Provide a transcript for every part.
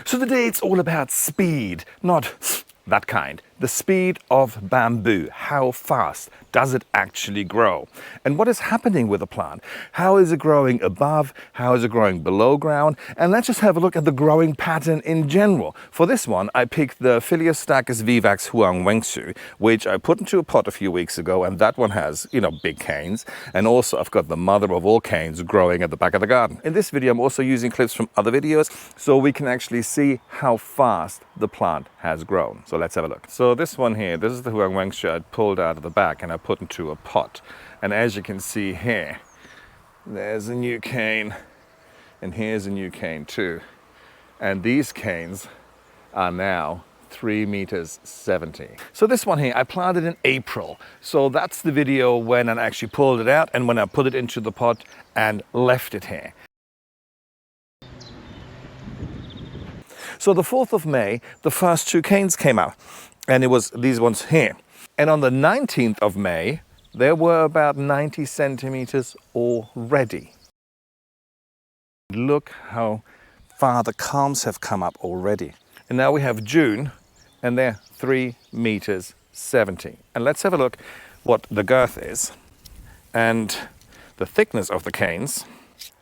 So today it's all about speed, not that kind. The speed of bamboo. How fast does it actually grow? And what is happening with the plant? How is it growing above? How is it growing below ground? And let's just have a look at the growing pattern in general. For this one, I picked the Philiostachys vivax Huang Wengshu, which I put into a pot a few weeks ago, and that one has, big canes. And also I've got the mother of all canes growing at the back of the garden. In this video, I'm also using clips from other videos so we can actually see how fast the plant has grown. So let's have a look. So this one here, this is the Huang Wengshu I pulled out of the back and I put into a pot. And as you can see here, there's a new cane, and here's a new cane too. And these canes are now 3.70 meters. So this one here, I planted in April. So that's the video when I actually pulled it out and when I put it into the pot and left it here. So the 4th of May, the first 2 canes came out, and it was these ones here. And on the 19th of May, there were about 90 centimeters already. Look how far the culms have come up already. And now we have June, and they're 3.70 meters. And let's have a look what the girth is. And the thickness of the canes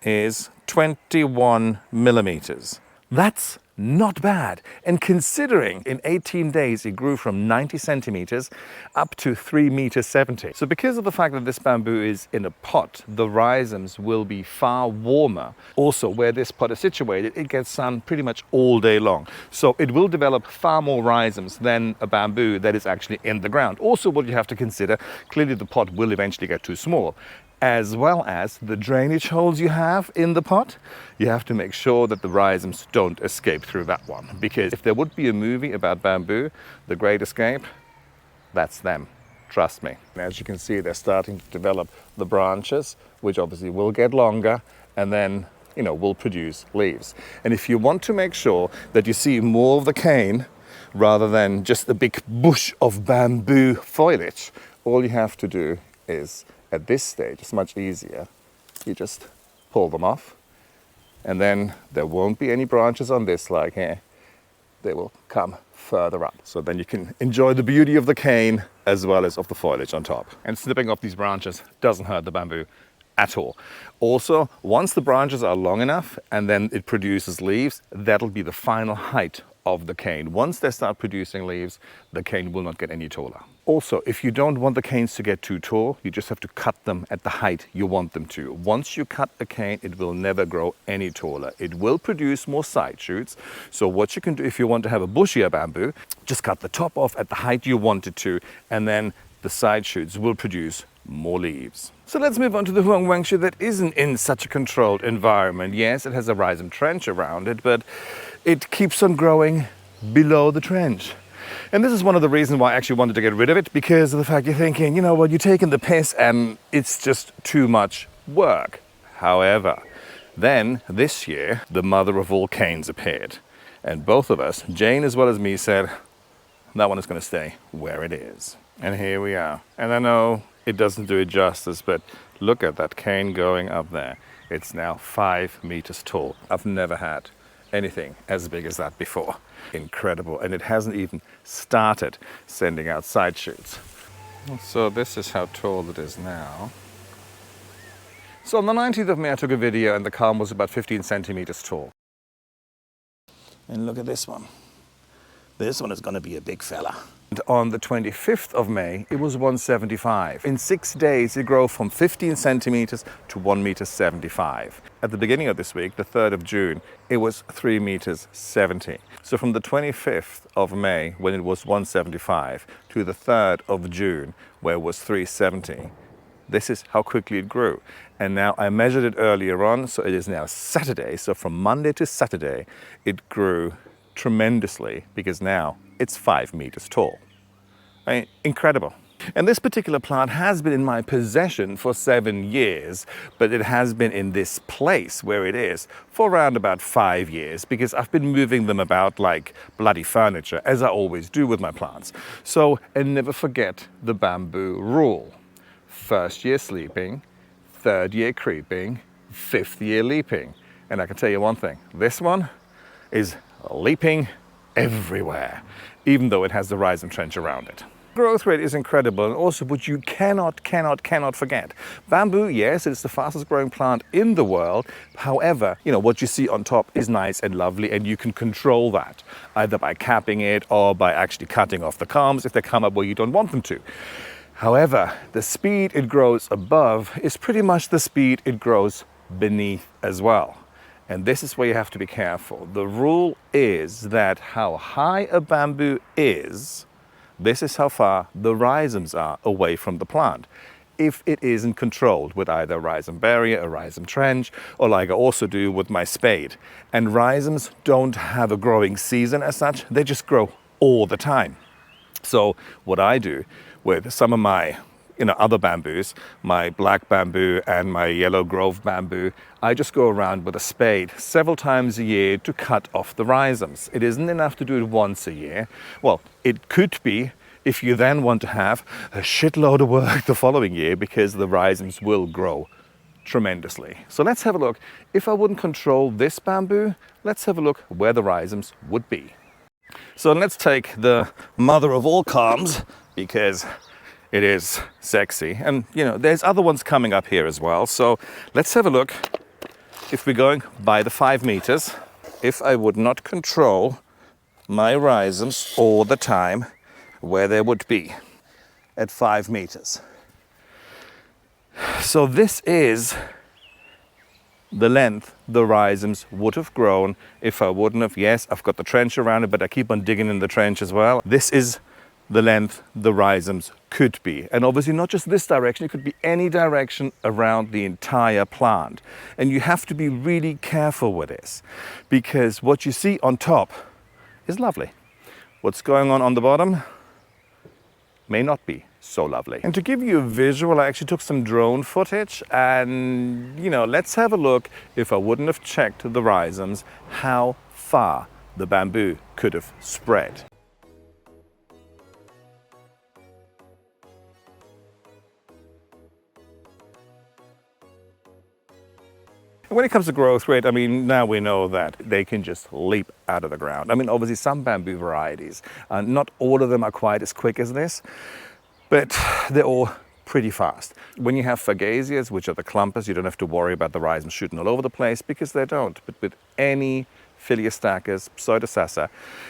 is 21 millimeters. That's not bad. And considering in 18 days it grew from 90 centimeters up to 3.70 meters. So because of the fact that this bamboo is in a pot, the rhizomes will be far warmer. Also, where this pot is situated, it gets sun pretty much all day long. So it will develop far more rhizomes than a bamboo that is actually in the ground. Also, what you have to consider, clearly the pot will eventually get too small. As well as the drainage holes you have in the pot, you have to make sure that the rhizomes don't escape through that one. Because if there would be a movie about bamboo, The Great Escape, that's them. Trust me. And as you can see, they're starting to develop the branches, which obviously will get longer and then, will produce leaves. And if you want to make sure that you see more of the cane rather than just a big bush of bamboo foliage, all you have to do is, at this stage, it's much easier. You just pull them off, and then there won't be any branches on this like here. They will come further up. So then you can enjoy the beauty of the cane as well as of the foliage on top. And snipping off these branches doesn't hurt the bamboo at all. Also, once the branches are long enough and then it produces leaves, that'll be the final height of the cane. Once they start producing leaves, the cane will not get any taller. Also, if you don't want the canes to get too tall, you just have to cut them at the height you want them to. Once you cut a cane, it will never grow any taller. It will produce more side shoots. So what you can do if you want to have a bushier bamboo, just cut the top off at the height you want it to, and then the side shoots will produce more leaves. So let's move on to the Huang Wengshu that isn't in such a controlled environment. Yes, it has a rhizome trench around it, but it keeps on growing below the trench. And this is one of the reasons why I actually wanted to get rid of it, because of the fact you're thinking, you're taking the piss and it's just too much work. However, then this year, the mother of all canes appeared. And both of us, Jane as well as me, said, that one is going to stay where it is. And here we are. And I know it doesn't do it justice, but look at that cane going up there. It's now 5 meters tall. I've never had anything as big as that before. Incredible. And it hasn't even started sending out side shoots. So this is how tall it is now. So on the 19th of May I took a video and the culm was about 15 centimeters tall. And look at this one. This one is going to be a big fella. And on the 25th of May, it was 175. In 6 days, it grew from 15 centimeters to 1.75 meters. At the beginning of this week, the 3rd of June, it was 3.70 meters. So from the 25th of May, when it was 175, to the 3rd of June, where it was 3.70, this is how quickly it grew. And now I measured it earlier on, so it is now Saturday. So from Monday to Saturday, it grew tremendously, because now it's 5 meters tall. I mean, incredible. And this particular plant has been in my possession for 7 years, but it has been in this place where it is for around about 5 years, because I've been moving them about like bloody furniture, as I always do with my plants. So, and never forget the bamboo rule. 1st year sleeping, 3rd year creeping, 5th year leaping. And I can tell you one thing, this one is leaping everywhere, even though it has the rhizome trench around it. Growth rate is incredible, and also what you cannot forget. Bamboo, yes, it's the fastest growing plant in the world. However, what you see on top is nice and lovely, and you can control that either by capping it or by actually cutting off the culms if they come up where you don't want them to. However, the speed it grows above is pretty much the speed it grows beneath as well. And this is where you have to be careful. The rule is that how high a bamboo is, this is how far the rhizomes are away from the plant. If it isn't controlled with either a rhizome barrier, a rhizome trench, or like I also do with my spade. And rhizomes don't have a growing season as such, they just grow all the time. So what I do with some of my other bamboos, my black bamboo and my yellow grove bamboo, I just go around with a spade several times a year to cut off the rhizomes. It isn't enough to do it once a year. Well, it could be if you then want to have a shitload of work the following year, because the rhizomes will grow tremendously. So let's have a look. If I wouldn't control this bamboo, let's have a look where the rhizomes would be. So let's take the mother of all culms, because it is sexy. And there's other ones coming up here as well. So let's have a look. If we're going by the 5 meters, if I would not control my rhizomes all the time, where they would be at 5 meters. So this is the length the rhizomes would have grown if I wouldn't have. Yes, I've got the trench around it, but I keep on digging in the trench as well. This is the length the rhizomes could be. And obviously not just this direction, it could be any direction around the entire plant. And you have to be really careful with this, because what you see on top is lovely. What's going on the bottom may not be so lovely. And to give you a visual, I actually took some drone footage, and let's have a look, if I wouldn't have checked the rhizomes, how far the bamboo could have spread. When it comes to growth rate, now we know that they can just leap out of the ground. Obviously some bamboo varieties, not all of them are quite as quick as this, but they're all pretty fast. When you have fagasias, which are the clumpers, you don't have to worry about the rhizomes shooting all over the place, because they don't. But with any Philiostachys, Pseudosassa,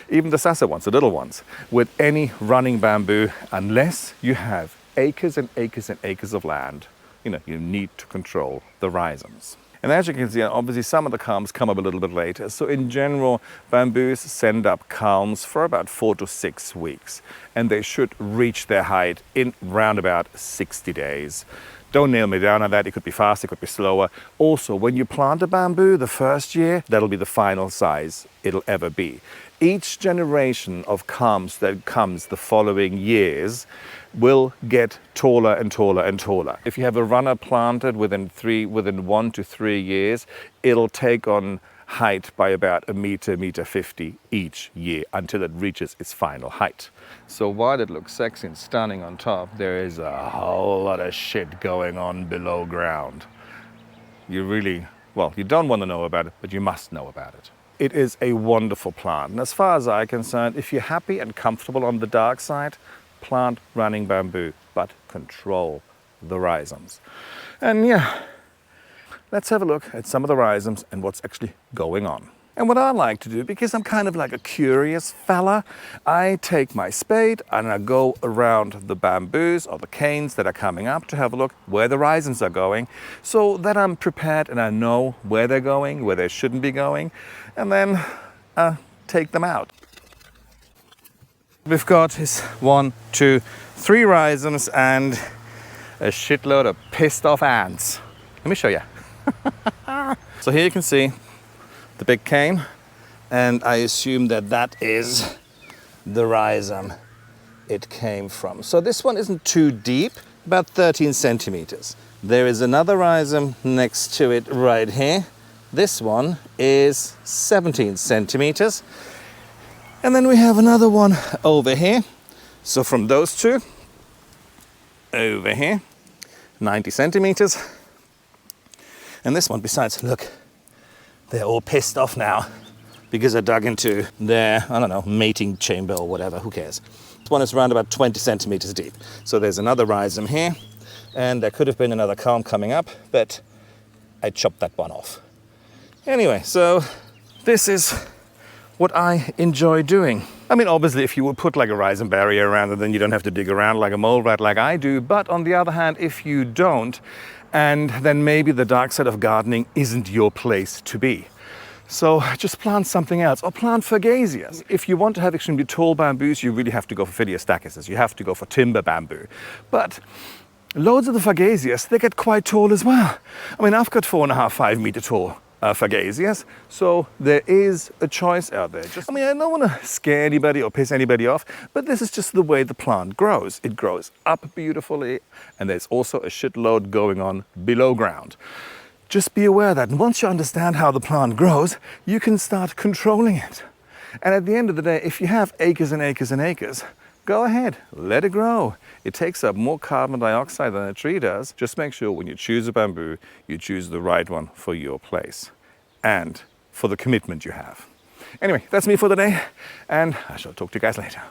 even the Sassa ones, the little ones, with any running bamboo, unless you have acres and acres and acres of land, you need to control the rhizomes. And as you can see, obviously some of the culms come up a little bit later. So in general, bamboos send up culms for about 4 to 6 weeks. And they should reach their height in round about 60 days. Don't nail me down on that. It could be fast, it could be slower. Also, when you plant a bamboo the first year, that'll be the final size it'll ever be. Each generation of culms that comes the following years will get taller and taller and taller. If you have a runner planted within 1 to 3 years, it'll take on height by about a meter, 1.50 meters each year until it reaches its final height. So while it looks sexy and stunning on top, there is a whole lot of shit going on below ground. You don't want to know about it, but you must know about it. It is a wonderful plant. And as far as I'm concerned, if you're happy and comfortable on the dark side, plant running bamboo, but control the rhizomes. And let's have a look at some of the rhizomes and what's actually going on. And what I like to do, because I'm kind of like a curious fella, I take my spade and I go around the bamboos or the canes that are coming up to have a look where the rhizomes are going, so that I'm prepared and I know where they're going, where they shouldn't be going, and then take them out. We've got 1, 2, 3 rhizomes and a shitload of pissed off ants. Let me show you. So here you can see the big cane, and I assume that is the rhizome it came from. So this one isn't too deep, about 13 centimeters. There is another rhizome next to it right here. This one is 17 centimeters. And then we have another one over here. So from those two, over here, 90 centimeters. And this one, besides, look, they're all pissed off now. because I dug into their, I don't know, mating chamber or whatever, who cares. This one is around about 20 centimeters deep. So there's another rhizome here, and there could have been another culm coming up, but I chopped that one off. Anyway, so this is what I enjoy doing. I mean, obviously, if you would put like a rhizome barrier around it, then you don't have to dig around like a mole rat like I do. But on the other hand, if you don't, and then maybe the dark side of gardening isn't your place to be. So just plant something else, or plant fagasias. If you want to have extremely tall bamboos, you really have to go for Philiostachys. You have to go for timber bamboo. But loads of the fagasias, they get quite tall as well. I mean, I've got 4.5, 5 meter tall fagasias, so there is a choice out there. I mean, I don't want to scare anybody or piss anybody off, but this is just the way the plant grows. It grows up beautifully, and there's also a shitload going on below ground. Just be aware that once you understand how the plant grows, you can start controlling it. And at the end of the day, if you have acres and acres and acres, go ahead, let it grow. It takes up more carbon dioxide than a tree does. Just make sure when you choose a bamboo, you choose the right one for your place and for the commitment you have. Anyway, that's me for the day, and I shall talk to you guys later.